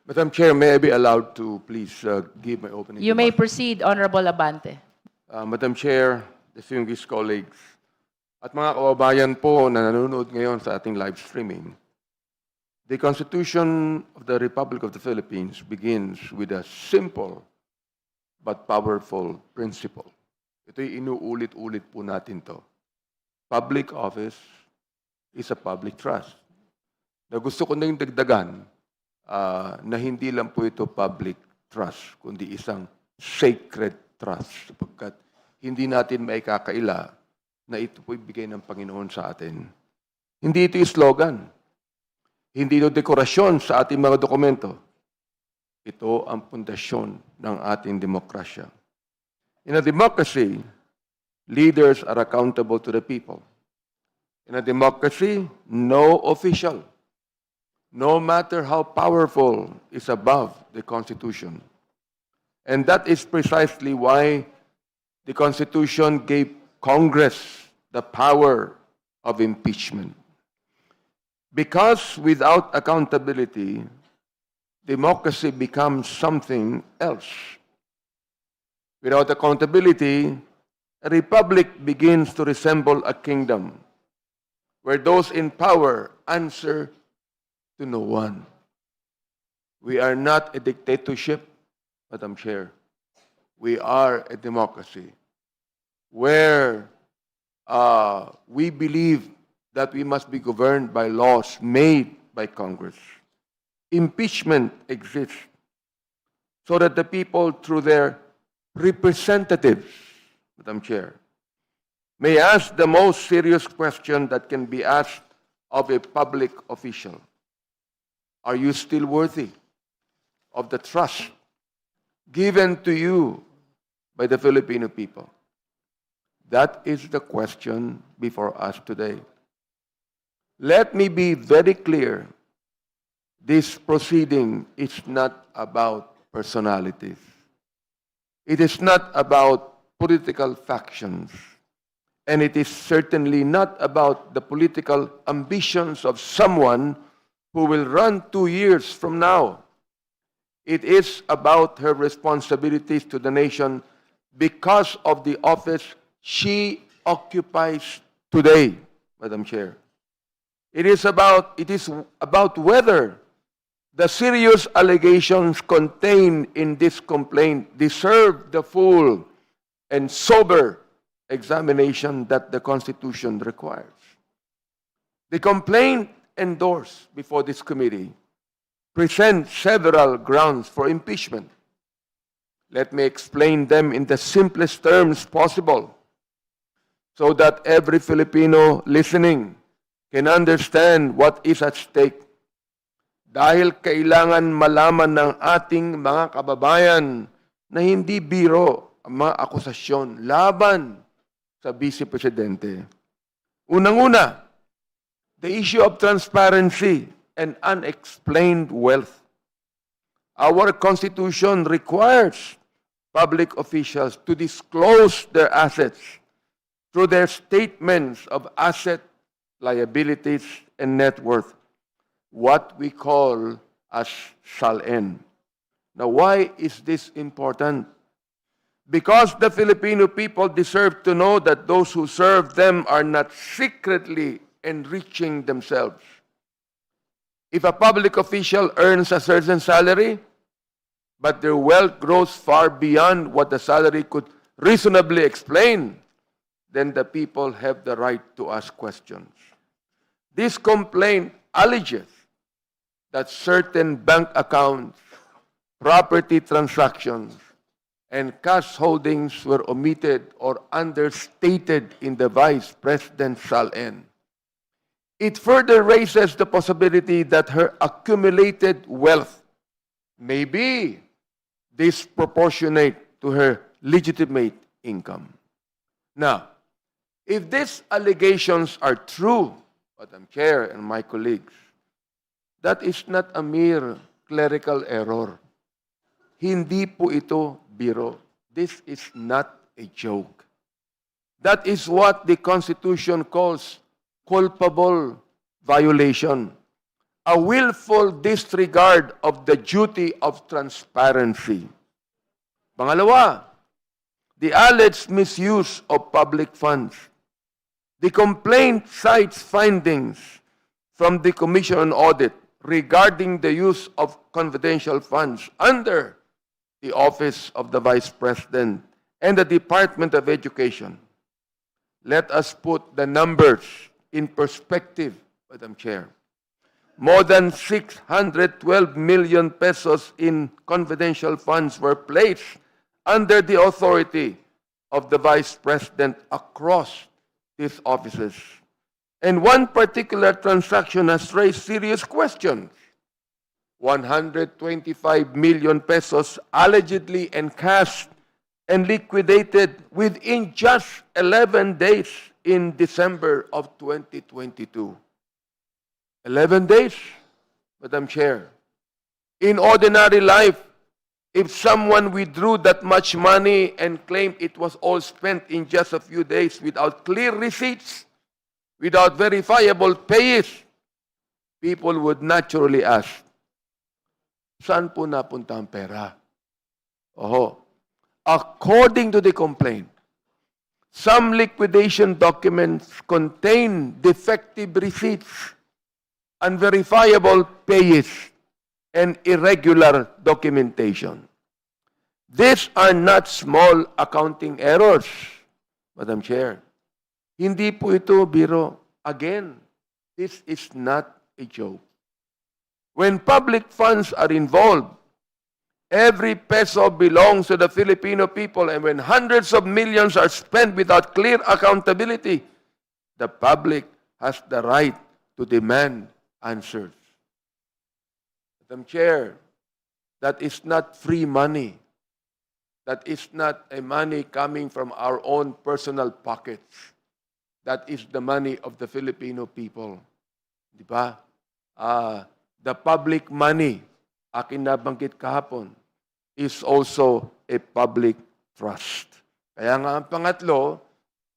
Madam Chair, may I be allowed to please give my opening You may remarks? proceed, Honorable Abante. Madam Chair, distinguished colleagues, at mga kababayan po na nanonood ngayon sa ating live streaming, the Constitution of the Republic of the Philippines begins with a simple but powerful principle. Ito'y inuulit-ulit po natin to. Public office is a public trust. Na gusto ko nang dagdagan na hindi lang po ito public trust, kundi isang sacred trust. Sapagkat hindi natin maikakaila na ito po ibigay ng Panginoon sa atin. Hindi ito slogan. Hindi ito dekorasyon sa ating mga dokumento. Ito ang pundasyon ng ating demokrasya. In a democracy, leaders are accountable to the people. In a democracy, no official, no matter how powerful, is above the Constitution. And that is precisely why the Constitution gave Congress the power of impeachment. Because without accountability, democracy becomes something else. Without accountability, a republic begins to resemble a kingdom where those in power answer to no one. We are not a dictatorship, Madam Chair. We are a democracy where we believe that we must be governed by laws made by Congress. Impeachment exists so that the people, through their representatives, Madam Chair, may ask the most serious question that can be asked of a public official. Are you still worthy of the trust given to you by the Filipino people? That is the question before us today. Let me be very clear. This proceeding is not about personalities. It is not about political factions. And it is certainly not about the political ambitions of someone who will run 2 years from now. It is about her responsibilities to the nation because of the office she occupies today, Madam Chair. It is about whether the serious allegations contained in this complaint deserve the full and sober examination that the Constitution requires. The complaint endorsed before this committee presents several grounds for impeachment. Let me explain them in the simplest terms possible so that every Filipino listening can understand what is at stake. Dahil kailangan malaman ng ating mga kababayan na hindi biro ang mga akusasyon laban sa Vice Presidente. Unang-una, the issue of transparency and unexplained wealth. Our Constitution requires public officials to disclose their assets through their statements of asset, liabilities, and net worth, what we call as SALN. Now, why is this important? Because the Filipino people deserve to know that those who serve them are not secretly enriching themselves. If a public official earns a certain salary, but their wealth grows far beyond what the salary could reasonably explain, then the people have the right to ask questions. This complaint alleges that certain bank accounts, property transactions, and cash holdings were omitted or understated in the Vice President's SALN. It further raises the possibility that her accumulated wealth may be disproportionate to her legitimate income. Now, if these allegations are true, Madam Chair and my colleagues, that is not a mere clerical error. Hindi po ito biro. This is not a joke. That is what the Constitution calls culpable violation, a willful disregard of the duty of transparency. Pangalawa, the alleged misuse of public funds. The complaint cites findings from the Commission on Audit regarding the use of confidential funds under the Office of the Vice President and the Department of Education. Let us put the numbers in perspective, Madam Chair. More than 612 million pesos in confidential funds were placed under the authority of the Vice President across these offices. And one particular transaction has raised serious questions. 125 million pesos allegedly encashed and liquidated within just 11 days in December of 2022. 11 days, Madam Chair. In ordinary life, if someone withdrew that much money and claimed it was all spent in just a few days without clear receipts, without verifiable pays, people would naturally ask, saan po napunta ang pera? Oho. According to the complaint, some liquidation documents contain defective receipts, unverifiable pays, and irregular documentation. These are not small accounting errors, Madam Chair. Hindi po ito biro. Again, this is not a joke. When public funds are involved, every peso belongs to the Filipino people, and when hundreds of millions are spent without clear accountability, the public has the right to demand answers. Madam Chair, that is not free money. That is not a money coming from our own personal pockets. That is the money of the Filipino people. Di ba? The public money, akin nabanggit kahapon, is also a public trust. Kaya nga ang pangatlo,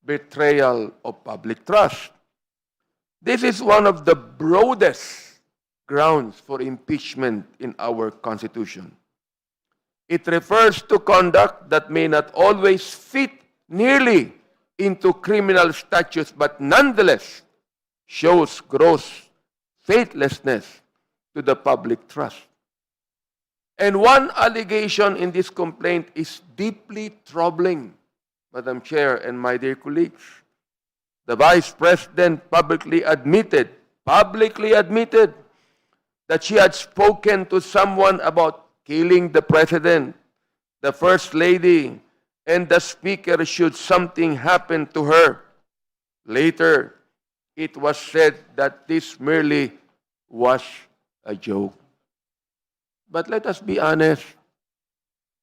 betrayal of public trust. This is one of the broadest grounds for impeachment in our Constitution. It refers to conduct that may not always fit nearly into criminal statutes, but nonetheless shows gross faithlessness to the public trust. And one allegation in this complaint is deeply troubling, Madam Chair and my dear colleagues. The Vice President publicly admitted that she had spoken to someone about killing the President, the First Lady, and the Speaker should something happen to her. Later, it was said that this merely was a joke. But let us be honest.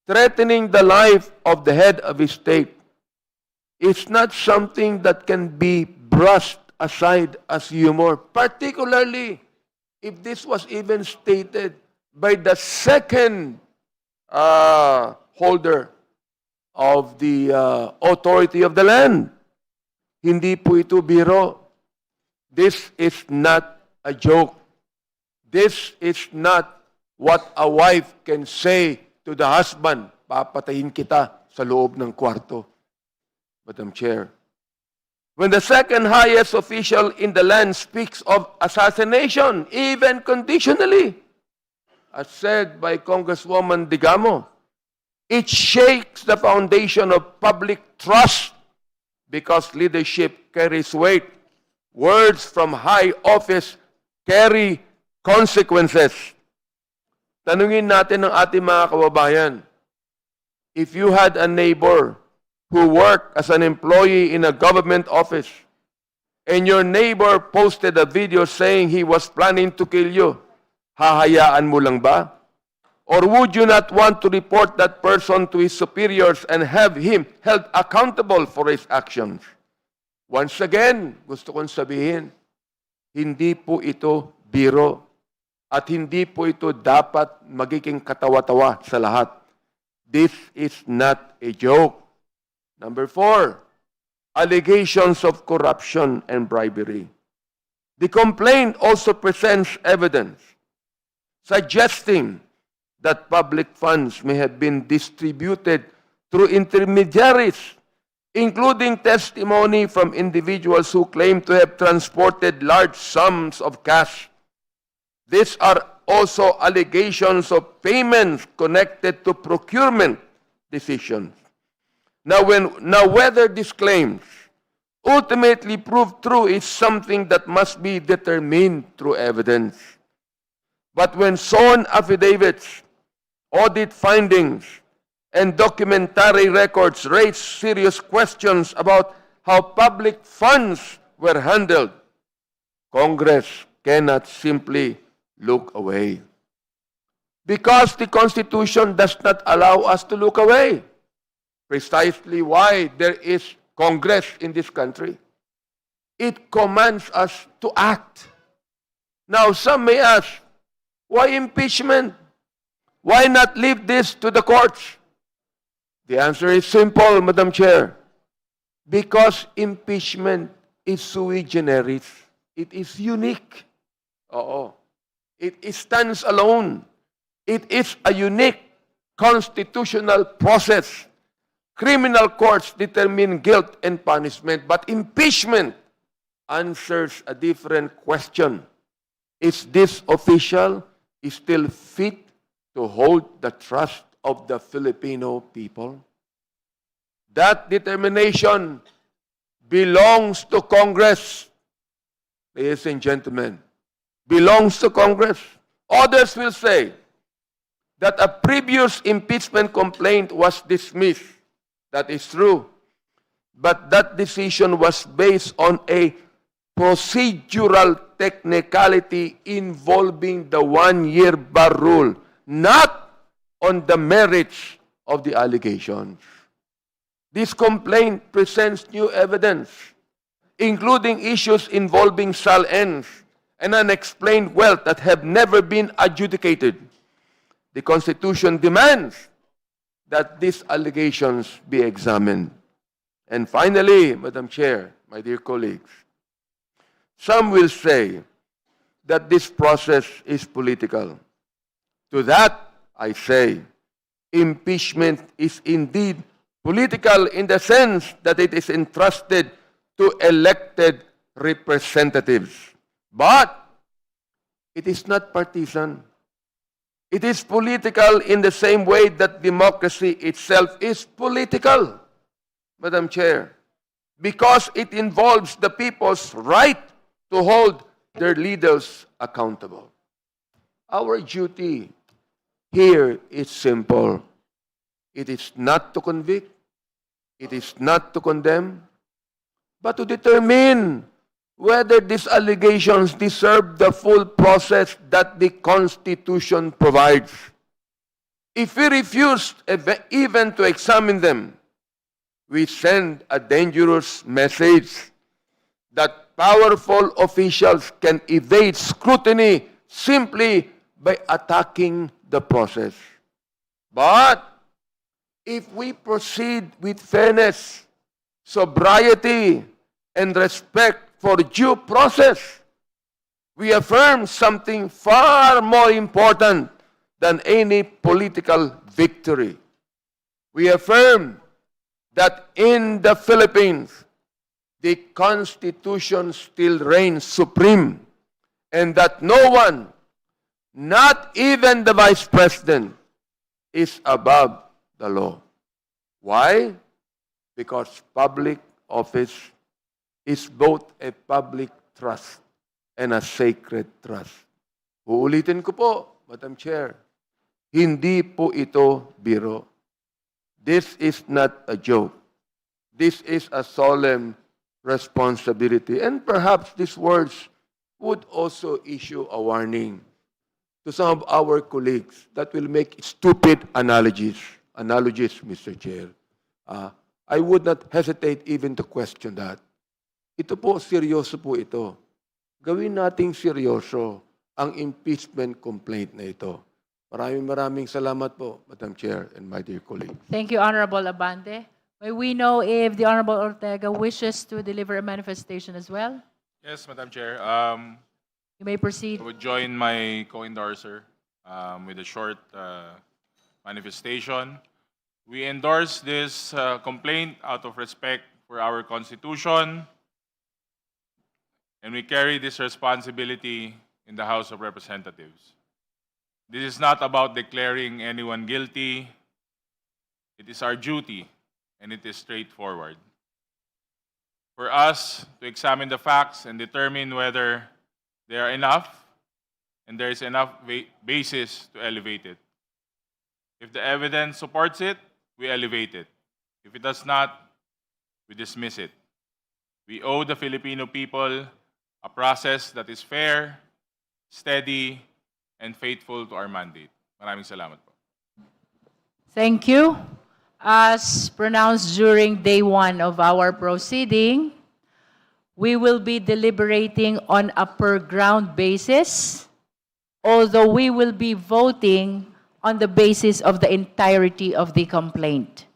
Threatening the life of the head of a state is not something that can be brushed aside as humor, particularly if this was even stated by the second holder of the authority of the land. Hindi po ito biro. This is not a joke. This is not what a wife can say to the husband, papatayin kita sa loob ng kwarto. Madam Chair, when the second highest official in the land speaks of assassination, even conditionally, as said by Congresswoman Digamo, it shakes the foundation of public trust because leadership carries weight. Words from high office carry consequences. Tanungin natin ng ating mga kababayan, if you had a neighbor who worked as an employee in a government office and your neighbor posted a video saying he was planning to kill you, hahayaan mo lang ba? Or would you not want to report that person to his superiors and have him held accountable for his actions? Once again, gusto kong sabihin, hindi po ito biro. At hindi po ito dapat magiging katawa-tawa sa lahat. This is not a joke. Number 4, allegations of corruption and bribery. The complaint also presents evidence suggesting that public funds may have been distributed through intermediaries, including testimony from individuals who claim to have transported large sums of cash. These are also allegations of payments connected to procurement decisions. Now, whether these claims ultimately prove true is something that must be determined through evidence. But when sworn affidavits, audit findings, and documentary records raise serious questions about how public funds were handled, Congress cannot simply look away. Because the Constitution does not allow us to look away. Precisely why there is Congress in this country. It commands us to act. Now, some may ask, why impeachment? Why not leave this to the courts? The answer is simple, Madam Chair. Because impeachment is sui generis. It is unique. It stands alone. It is a unique constitutional process. Criminal courts determine guilt and punishment, but impeachment answers a different question. Is this official still fit to hold the trust of the Filipino people? That determination belongs to Congress. Ladies and gentlemen, belongs to Congress. Others will say that a previous impeachment complaint was dismissed. That is true. But that decision was based on a procedural technicality involving the one-year bar rule, not on the merits of the allegations. This complaint presents new evidence, including issues involving SALNs and unexplained wealth that have never been adjudicated. The Constitution demands that these allegations be examined. And finally, Madam Chair, my dear colleagues, some will say that this process is political. To that, I say, impeachment is indeed political in the sense that it is entrusted to elected representatives. But it is not partisan. It is political in the same way that democracy itself is political, Madam Chair, because it involves the people's right to hold their leaders accountable. Our duty here is simple. It is not to convict, it is not to condemn, but to determine whether these allegations deserve the full process that the Constitution provides. If we refuse even to examine them, we send a dangerous message that powerful officials can evade scrutiny simply by attacking the process. But if we proceed with fairness, sobriety, and respect for due process, we affirm something far more important than any political victory. We affirm that in the Philippines, the Constitution still reigns supreme and that no one, not even the Vice President, is above the law. Why? Because public office is both a public trust and a sacred trust. Uulitin ko po, Madam Chair, hindi po ito biro. This is not a joke. This is a solemn responsibility. And perhaps these words would also issue a warning to some of our colleagues that will make stupid analogies, Mr. Chair. I would not hesitate even to question that. Ito po, seryoso po ito. Gawin nating seryoso ang impeachment complaint na ito. Maraming salamat po, Madam Chair and my dear colleagues. Thank you, Honorable Abante. May we know if the Honorable Ortega wishes to deliver a manifestation as well? Yes, Madam Chair. You may proceed. I would join my co-endorser with a short manifestation. We endorse this complaint out of respect for our Constitution, and we carry this responsibility in the House of Representatives. This is not about declaring anyone guilty. It is our duty, and it is straightforward. For us to examine the facts and determine whether they are enough and there is enough basis to elevate it. If the evidence supports it, we elevate it. If it does not, we dismiss it. We owe the Filipino people a process that is fair, steady, and faithful to our mandate. Maraming salamat po. Thank you. As pronounced during day 1 of our proceeding, we will be deliberating on a per ground basis, although we will be voting on the basis of the entirety of the complaint.